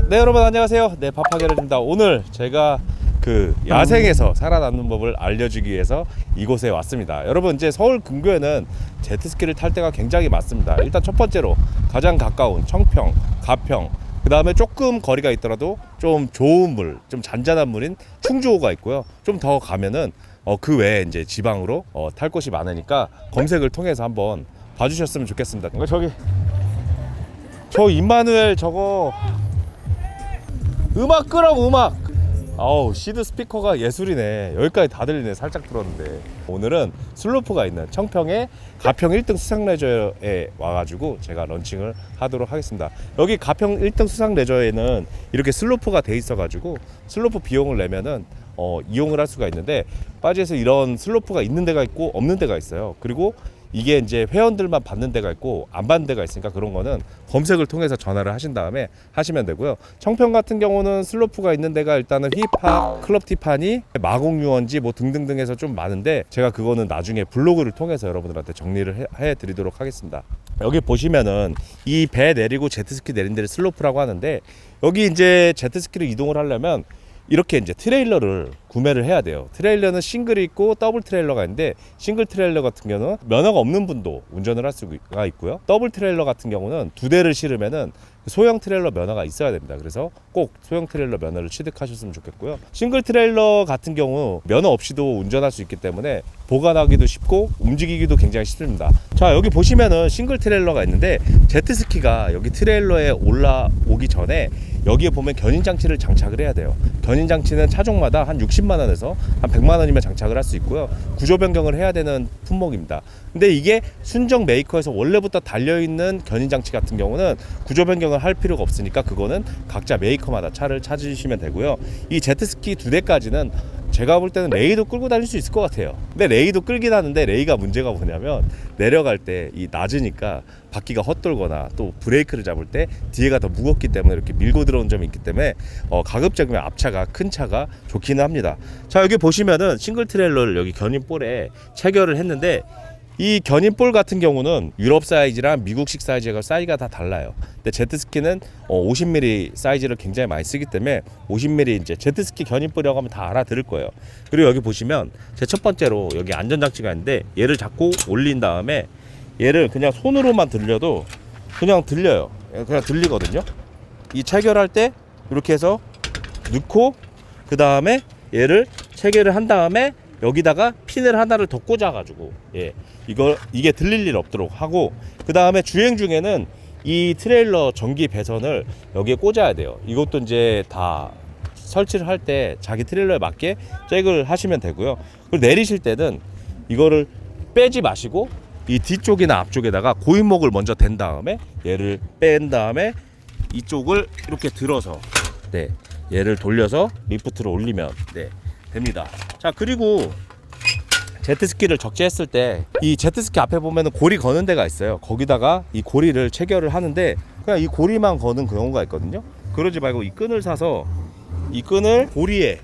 네 여러분 안녕하세요. 네 파파게르입니다. 오늘 제가 그 야생에서 살아남는 법을 알려주기 위해서 이곳에 왔습니다. 여러분 이제 서울 근교에는 제트스키를 탈 때가 굉장히 많습니다. 일단 첫 번째로 가장 가까운 청평, 가평, 그 다음에 조금 거리가 있더라도 좀 좋은 물, 좀 잔잔한 물인 충주호가 있고요. 좀 더 가면은 그 외에 이제 지방으로 탈 곳이 많으니까 검색을 통해서 한번 봐주셨으면 좋겠습니다. 저 임마누엘 저거 음악 끄라고 음악. 아우 시드 스피커가 예술이네. 여기까지 다 들리네. 살짝 들었는데 오늘은 슬로프가 있는 청평의 가평 1등 수상레저에 와가지고 제가 런칭을 하도록 하겠습니다. 여기 가평 1등 수상레저에는 이렇게 슬로프가 돼 있어가지고 슬로프 비용을 내면은 이용을 할 수가 있는데 빠지에서 이런 슬로프가 있는 데가 있고 없는 데가 있어요. 그리고 이게 이제 회원들만 받는 데가 있고 안 받는 데가 있으니까 그런 거는 검색을 통해서 전화를 하신 다음에 하시면 되고요. 청평 같은 경우는 슬로프가 있는 데가 일단은 힙합, 클럽 티파니, 마곡유원지 뭐 등등등 해서 좀 많은데 제가 그거는 나중에 블로그를 통해서 여러분들한테 정리를 해 드리도록 하겠습니다. 여기 보시면은 이 배 내리고 제트스키 내린 데를 슬로프라고 하는데 여기 이제 제트스키를 이동을 하려면 이렇게 이제 트레일러를 구매를 해야 돼요. 트레일러는 싱글이 있고 더블 트레일러가 있는데 싱글 트레일러 같은 경우는 면허가 없는 분도 운전을 할 수가 있고요. 더블 트레일러 같은 경우는 두 대를 실으면은 소형 트레일러 면허가 있어야 됩니다. 그래서 꼭 소형 트레일러 면허를 취득하셨으면 좋겠고요. 싱글 트레일러 같은 경우 면허 없이도 운전할 수 있기 때문에 보관하기도 쉽고 움직이기도 굉장히 쉽습니다. 자, 여기 보시면은 싱글 트레일러가 있는데 제트스키가 여기 트레일러에 올라오기 전에 여기에 보면 견인 장치를 장착을 해야 돼요. 견인 장치는 차종마다 한 60만 원에서 한 100만 원이면 장착을 할 수 있고요. 구조 변경을 해야 되는 품목입니다. 근데 이게 순정 메이커에서 원래부터 달려있는 견인 장치 같은 경우는 구조 변경을 할 필요가 없으니까 그거는 각자 메이커마다 차를 찾으시면 되고요. 이 제트스키 두 대까지는 제가 볼 때는 레이도 끌고 다닐 수 있을 것 같아요. 근데 레이도 끌긴 하는데 레이가 문제가 뭐냐면 내려갈 때 이 낮으니까 바퀴가 헛돌거나 또 브레이크를 잡을 때 뒤에가 더 무겁기 때문에 이렇게 밀고 들어온 점이 있기 때문에 가급적이면 앞차가 큰 차가 좋기는 합니다. 자, 여기 보시면은 싱글 트레일러를 여기 견인볼에 체결을 했는데 이 견인볼 같은 경우는 유럽 사이즈랑 미국식 사이즈가 다 달라요. 근데 제트스키는 50mm 사이즈를 굉장히 많이 쓰기 때문에 50mm 이제 제트스키 견인볼이라고 하면 다 알아들을 거예요. 그리고 여기 보시면 제 첫 번째로 여기 안전장치가 있는데 얘를 잡고 올린 다음에 얘를 그냥 손으로만 들려도 그냥 들려요. 그냥 들리거든요. 이 체결할 때 이렇게 해서 넣고 그 다음에 얘를 체결을 한 다음에 여기다가 핀을 하나를 더 꽂아가지고 이게 들릴 일 없도록 하고 그 다음에 주행 중에는 이 트레일러 전기 배선을 여기에 꽂아야 돼요. 이것도 이제 다 설치를 할 때 자기 트레일러에 맞게 잭을 하시면 되고요. 그리고 내리실 때는 이거를 빼지 마시고 이 뒤쪽이나 앞쪽에다가 고인목을 먼저 댄 다음에 얘를 뺀 다음에 이쪽을 이렇게 들어서 얘를 돌려서 리프트로 올리면 됩니다. 자, 그리고 제트스키를 적재했을 때 이 제트스키 앞에 보면은 고리 거는 데가 있어요. 거기다가 이 고리를 체결을 하는데 그냥 이 고리만 거는 경우가 있거든요. 그러지 말고 이 끈을 사서 이 끈을 고리에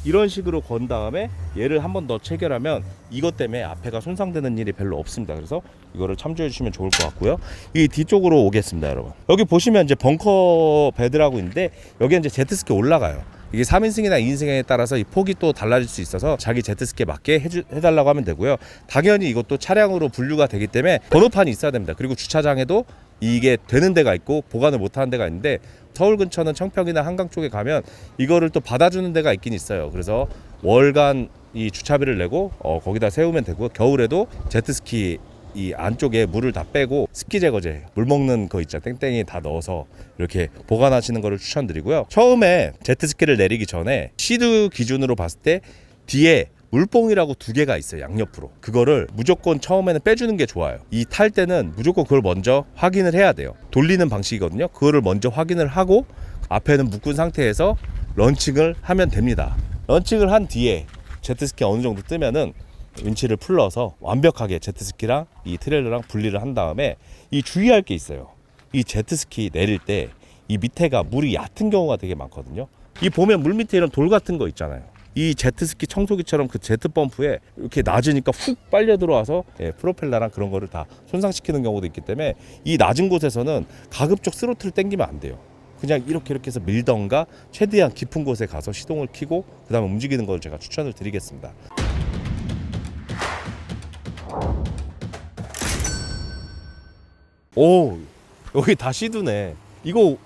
이런 식으로 건 다음에 얘를 한 번 더 체결하면 이것 때문에 앞에가 손상되는 일이 별로 없습니다. 그래서 이거를 참조해 주시면 좋을 것 같고요. 이 뒤쪽으로 오겠습니다, 여러분. 여기 보시면 이제 벙커 베드라고 있는데 여기 이제 제트스키 올라가요. 이게 3인승이나 2인승에 따라서 이 폭이 또 달라질 수 있어서 자기 제트스키에 맞게 해달라고 하면 되고요. 당연히 이것도 차량으로 분류가 되기 때문에 번호판이 있어야 됩니다. 그리고 주차장에도 이게 되는 데가 있고 보관을 못하는 데가 있는데 서울 근처는 청평이나 한강 쪽에 가면 이거를 또 받아주는 데가 있긴 있어요. 그래서 월간 이 주차비를 내고 거기다 세우면 되고요. 겨울에도 제트스키 이 안쪽에 물을 다 빼고 습기 제거제 물 먹는 거 있죠, 땡땡이 다 넣어서 이렇게 보관하시는 거를 추천드리고요. 처음에 제트스키를 내리기 전에 시드 기준으로 봤을 때 뒤에 물뽕이라고 두 개가 있어요, 양옆으로. 그거를 무조건 처음에는 빼주는 게 좋아요. 이 탈 때는 무조건 그걸 먼저 확인을 해야 돼요. 돌리는 방식이거든요. 그거를 먼저 확인을 하고 앞에는 묶은 상태에서 런칭을 하면 됩니다. 런칭을 한 뒤에 제트스키 어느 정도 뜨면은 윈치를 풀러서 완벽하게 제트스키랑 이 트레일러랑 분리를 한 다음에 이 주의할 게 있어요. 이 제트스키 내릴 때 이 밑에가 물이 얕은 경우가 되게 많거든요. 이 보면 물 밑에 이런 돌 같은 거 있잖아요. 이 제트스키 청소기처럼 그 제트 펌프에 이렇게 낮으니까 훅 빨려 들어와서 프로펠러랑 그런 거를 다 손상시키는 경우도 있기 때문에 이 낮은 곳에서는 가급적 스로틀을 당기면 안 돼요. 그냥 이렇게 해서 밀던가 최대한 깊은 곳에 가서 시동을 켜고 그 다음에 움직이는 걸 제가 추천을 드리겠습니다. 오, 여기 다시드네. 이거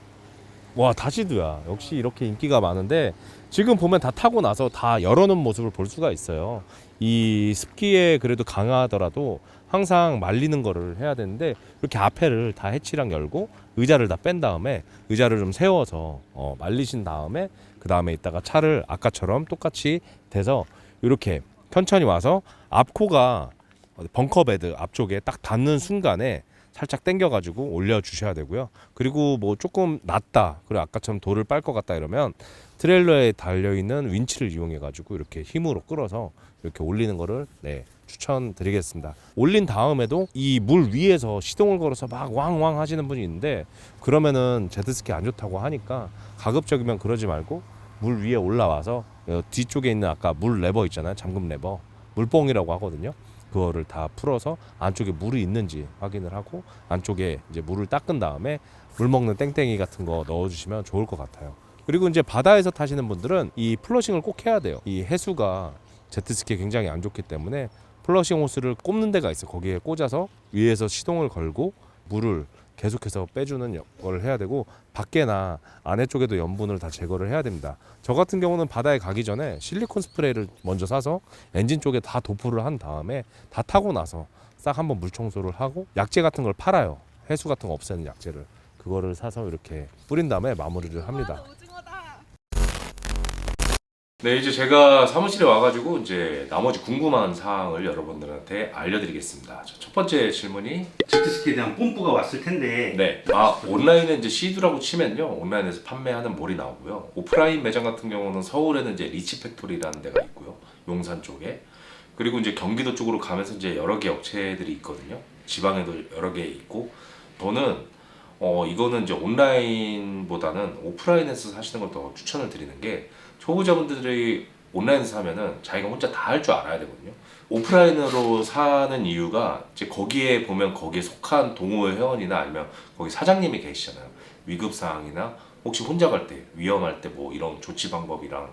와, 다시드야. 역시 이렇게 인기가 많은데 지금 보면 다 타고 나서 다 열어놓은 모습을 볼 수가 있어요. 이 습기에 그래도 강하더라도 항상 말리는 거를 해야 되는데 이렇게 앞에를 다 해치랑 열고 의자를 다 뺀 다음에 의자를 좀 세워서 말리신 다음에 그 다음에 이따가 차를 아까처럼 똑같이 대서 이렇게 천천히 와서 앞코가 벙커베드 앞쪽에 딱 닿는 순간에 살짝 당겨가지고 올려주셔야 되고요. 그리고 뭐 조금 낮다, 그리고 아까처럼 돌을 빨 것 같다 이러면 트레일러에 달려있는 윈치를 이용해가지고 이렇게 힘으로 끌어서 이렇게 올리는 거를 추천드리겠습니다. 올린 다음에도 이 물 위에서 시동을 걸어서 막 왕왕 하시는 분이 있는데 그러면은 제트스키 안 좋다고 하니까 가급적이면 그러지 말고 물 위에 올라와서 뒤쪽에 있는 아까 물 레버 있잖아요. 잠금 레버, 물뽕이라고 하거든요. 그거를 다 풀어서 안쪽에 물이 있는지 확인을 하고 안쪽에 이제 물을 닦은 다음에 물 먹는 땡땡이 같은 거 넣어주시면 좋을 것 같아요. 그리고 이제 바다에서 타시는 분들은 이 플러싱을 꼭 해야 돼요. 이 해수가 제트스키에 굉장히 안 좋기 때문에 플러싱 호스를 꼽는 데가 있어. 거기에 꽂아서 위에서 시동을 걸고 물을 계속해서 빼주는 역할을 해야 되고 밖에나 안에 쪽에도 염분을 다 제거를 해야 됩니다. 저 같은 경우는 바다에 가기 전에 실리콘 스프레이를 먼저 사서 엔진 쪽에 다 도포를 한 다음에 다 타고 나서 싹 한번 물 청소를 하고 약재 같은 걸 팔아요. 해수 같은 거 없애는 약재를 그거를 사서 이렇게 뿌린 다음에 마무리를 합니다. 네, 이제 제가 사무실에 와가지고 이제 나머지 궁금한 사항을 여러분들한테 알려드리겠습니다. 첫 번째 질문이 제트스키에 대한 뽐뿌가 왔을 텐데. 네, 온라인에 이제 시두라고 치면요, 온라인에서 판매하는 몰이 나오고요. 오프라인 매장 같은 경우는 서울에는 이제 리치 팩토리라는 데가 있고요, 용산 쪽에. 그리고 이제 경기도 쪽으로 가면서 이제 여러 개 업체들이 있거든요. 지방에도 여러 개 있고, 저는 이거는 이제 온라인보다는 오프라인에서 사시는 걸 더 추천을 드리는 게, 초보자분들이 온라인에서 사면은 자기가 혼자 다 할 줄 알아야 되거든요. 오프라인으로 사는 이유가 이제 거기에 보면 거기에 속한 동호회 회원이나 아니면 거기 사장님이 계시잖아요. 위급 사항이나 혹시 혼자 갈 때 위험할 때 뭐 이런 조치 방법이랑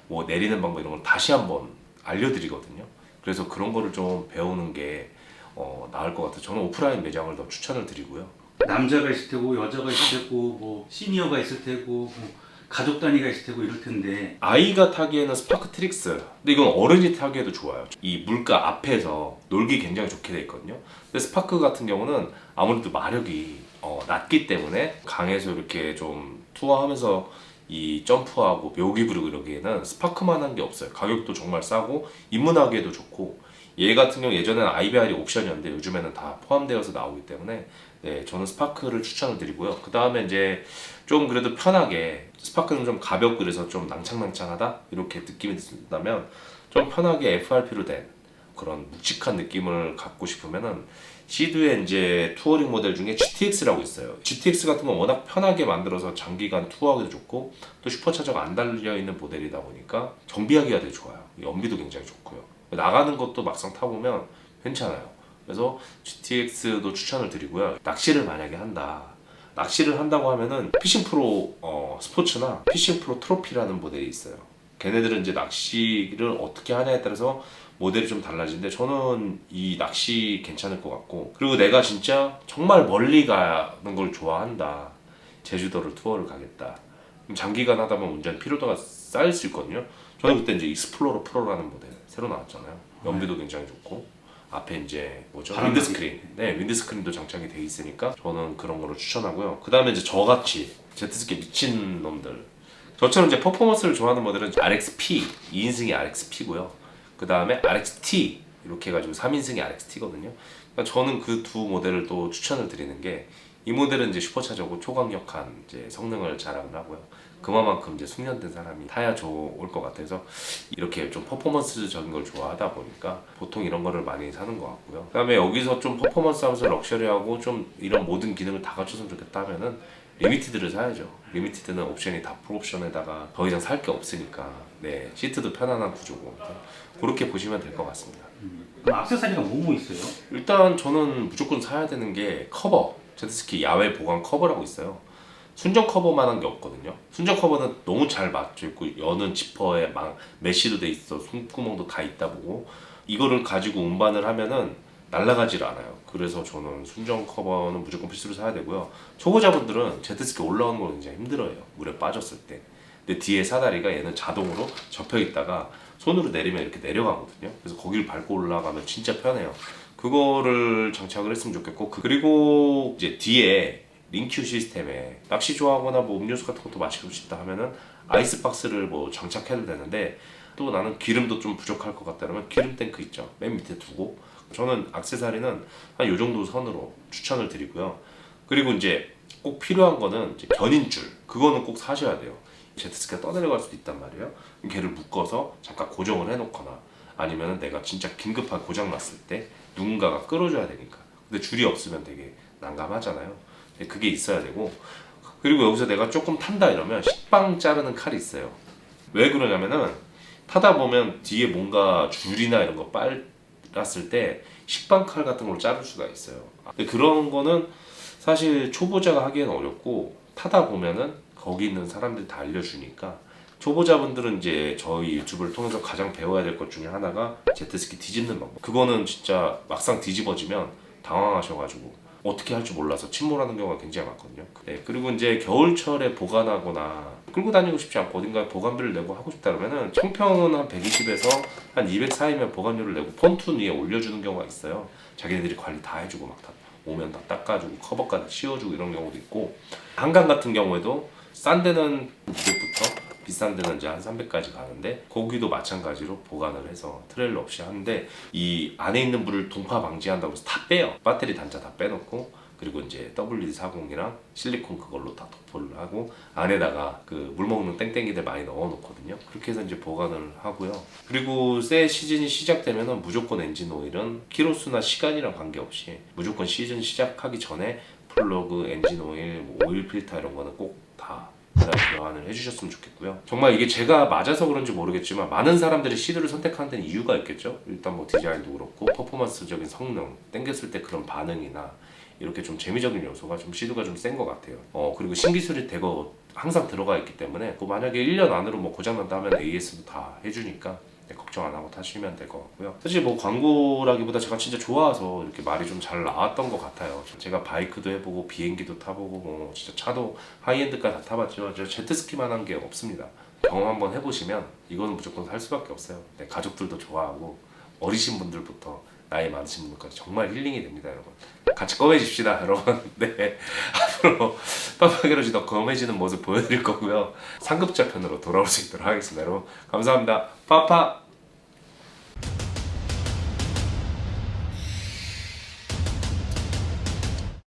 뭐 내리는 방법 이런 걸 다시 한번 알려드리거든요. 그래서 그런 거를 좀 배우는 게 나을 것 같아요. 저는 오프라인 매장을 더 추천을 드리고요. 남자가 있을 테고 여자가 있을 테고 뭐 시니어가 있을 테고 뭐 가족 단위가 있을 테고 이럴 텐데. 아이가 타기에는 스파크 트릭스, 근데 이건 어른이 타기에도 좋아요. 이 물가 앞에서 놀기 굉장히 좋게 돼 있거든요. 근데 스파크 같은 경우는 아무래도 마력이 낮기 때문에 강에서 이렇게 좀 투어하면서 이 점프하고 묘기 부리고 이러기에는 스파크만한 게 없어요. 가격도 정말 싸고 입문하기에도 좋고, 얘 같은 경우 예전에는 IBR이 옵션이었는데 요즘에는 다 포함되어서 나오기 때문에 네, 저는 스파크를 추천을 드리고요. 그 다음에 이제 좀 그래도 편하게, 스파크는 좀 가볍고 그래서 좀 낭창낭창하다 이렇게 느낌이 든다면 좀 편하게 FRP로 된 그런 묵직한 느낌을 갖고 싶으면은 시드의 이제 투어링 모델 중에 GTX라고 있어요. GTX 같은 건 워낙 편하게 만들어서 장기간 투어하기도 좋고 또 슈퍼차저가 안 달려 있는 모델이다 보니까 정비하기가 되게 좋아요. 연비도 굉장히 좋고요. 나가는 것도 막상 타보면 괜찮아요. 그래서 GTX도 추천을 드리고요. 낚시를 만약에 한다. 낚시를 한다고 하면은 피싱 프로 스포츠나 피싱 프로 트로피라는 모델이 있어요. 걔네들은 이제 낚시를 어떻게 하냐에 따라서 모델이 좀 달라지는데 저는 이 낚시 괜찮을 것 같고, 그리고 내가 진짜 정말 멀리 가는 걸 좋아한다. 제주도를 투어를 가겠다. 장기간 하다 보면 운전 피로도가 쌓일 수 있거든요. 저는 그때 이제 익스플로러 프로라는 모델 새로 나왔잖아요. 연비도 굉장히 좋고 앞에 이제 뭐죠? 윈드스크린. 네, 윈드스크린도 장착이 돼 있으니까 저는 그런 거를 추천하고요. 그 다음에 이제 저같이 제트스키 미친 놈들, 저처럼 이제 퍼포먼스를 좋아하는 모델은 RXP, 2인승이 RXP고요. 그 다음에 RXT 이렇게 해가지고 3인승이 RXT거든요. 그러니까 저는 그 두 모델을 또 추천을 드리는 게, 이 모델은 이제 슈퍼차저고 초강력한 이제 성능을 자랑을 하고요. 그만큼 이제 숙련된 사람이 타야 좋을 것 같아서 이렇게 좀 퍼포먼스적인 걸 좋아하다 보니까 보통 이런 거를 많이 사는 것 같고요. 그 다음에 여기서 좀 퍼포먼스 하면서 럭셔리하고 좀 이런 모든 기능을 다 갖췄으면 좋겠다 하면은 리미티드를 사야죠. 리미티드는 옵션이 다 풀옵션에다가 더 이상 살 게 없으니까 네, 시트도 편안한 구조고 그렇게 보시면 될 것 같습니다. 그럼 액세서리가 뭐 있어요? 일단 저는 무조건 사야 되는 게 커버, 제트스키 야외 보강 커버라고 있어요. 순정 커버만한 게 없거든요. 순정 커버는 너무 잘 맞춰 있고 여는 지퍼에 막 메쉬도 돼 있어, 손구멍도 다 있다 보고 이거를 가지고 운반을 하면은 날아가질 않아요. 그래서 저는 순정 커버는 무조건 필수로 사야 되고요. 초보자분들은 제트스키 올라오는 거 굉장히 힘들어요. 물에 빠졌을 때. 근데 뒤에 사다리가 얘는 자동으로 접혀 있다가 손으로 내리면 이렇게 내려가거든요. 그래서 거기를 밟고 올라가면 진짜 편해요. 그거를 장착을 했으면 좋겠고, 그리고 이제 뒤에 링큐 시스템에 낚시 좋아하거나 뭐 음료수 같은 것도 마시고 싶다 하면은 아이스박스를 뭐 장착해도 되는데, 또 나는 기름도 좀 부족할 것 같다면 기름 탱크 있죠, 맨 밑에 두고. 저는 액세서리는 한 요 정도 선으로 추천을 드리고요. 그리고 이제 꼭 필요한 거는 이제 견인줄, 그거는 꼭 사셔야 돼요. 제트스키가 떠내려갈 수도 있단 말이에요. 걔를 묶어서 잠깐 고정을 해놓거나, 아니면 내가 진짜 긴급하게 고장 났을 때 누군가가 끌어줘야 되니까. 근데 줄이 없으면 되게 난감하잖아요. 그게 있어야 되고, 그리고 여기서 내가 조금 탄다 이러면 식빵 자르는 칼이 있어요. 왜 그러냐면은 타다 보면 뒤에 뭔가 줄이나 이런 거 빨았을 때 식빵 칼 같은 걸로 자를 수가 있어요. 근데 그런 거는 사실 초보자가 하기에는 어렵고, 타다 보면은 거기 있는 사람들이 다 알려주니까, 초보자분들은 이제 저희 유튜브를 통해서 가장 배워야 될 것 중에 하나가 제트스키 뒤집는 방법. 그거는 진짜 막상 뒤집어지면 당황하셔가지고 어떻게 할 줄 몰라서 침몰하는 경우가 굉장히 많거든요. 네, 그리고 이제 겨울철에 보관하거나 끌고 다니고 싶지 않고 어딘가에 보관비를 내고 하고 싶다 그러면은 청평은 한 120에서 한 200 사이면 보관료를 내고 폰툰 위에 올려주는 경우가 있어요. 자기네들이 관리 다 해주고 막 다 오면 다 닦아주고 커버까지 씌워주고 이런 경우도 있고, 한강 같은 경우에도 싼 데는 200부터 비싼 데는 이제 한 300까지 가는데, 거기도 마찬가지로 보관을 해서 트레일러 없이 하는데, 이 안에 있는 물을 동파 방지한다고 해서 다 빼요. 배터리 단자 다 빼놓고, 그리고 이제 WD-40이랑 실리콘 그걸로 다 도포를 하고, 안에다가 그 물 먹는 땡땡이들 많이 넣어 놓거든요. 그렇게 해서 이제 보관을 하고요. 그리고 새 시즌이 시작되면은 무조건 엔진 오일은 키로수나 시간이랑 관계없이 무조건 시즌 시작하기 전에 플러그, 엔진 오일, 뭐 오일 필터 이런 거는 꼭다 교환을 해주셨으면 좋겠고요. 정말 이게 제가 맞아서 그런지 모르겠지만 많은 사람들이 시드를 선택하는 데는 이유가 있겠죠. 일단 뭐 디자인도 그렇고 퍼포먼스적인 성능, 당겼을 때 그런 반응이나 이렇게 좀 재미적인 요소가 좀 시드가 좀 센 것 같아요. 그리고 신기술이 되고 항상 들어가 있기 때문에, 그 만약에 1년 안으로 뭐 고장난다 하면 AS도 다 해주니까 걱정 안 하고 타시면 될 것 같고요. 사실 뭐 광고라기보다 제가 진짜 좋아서 이렇게 말이 좀 잘 나왔던 것 같아요. 제가 바이크도 해보고 비행기도 타보고 뭐 진짜 차도 하이엔드까지 다 타봤지만 저 제트스키만한 게 없습니다. 경험 한번 해보시면 이거는 무조건 살 수밖에 없어요. 네, 가족들도 좋아하고 어리신 분들부터 나이 많으신 분들까지 정말 힐링이 됩니다, 여러분. 같이 검해집시다, 여러분. 네, 앞으로 빡빡이로지 더 검해지는 모습 보여드릴 거고요. 상급자 편으로 돌아올 수 있도록 하겠습니다, 여러분. 감사합니다. 파파.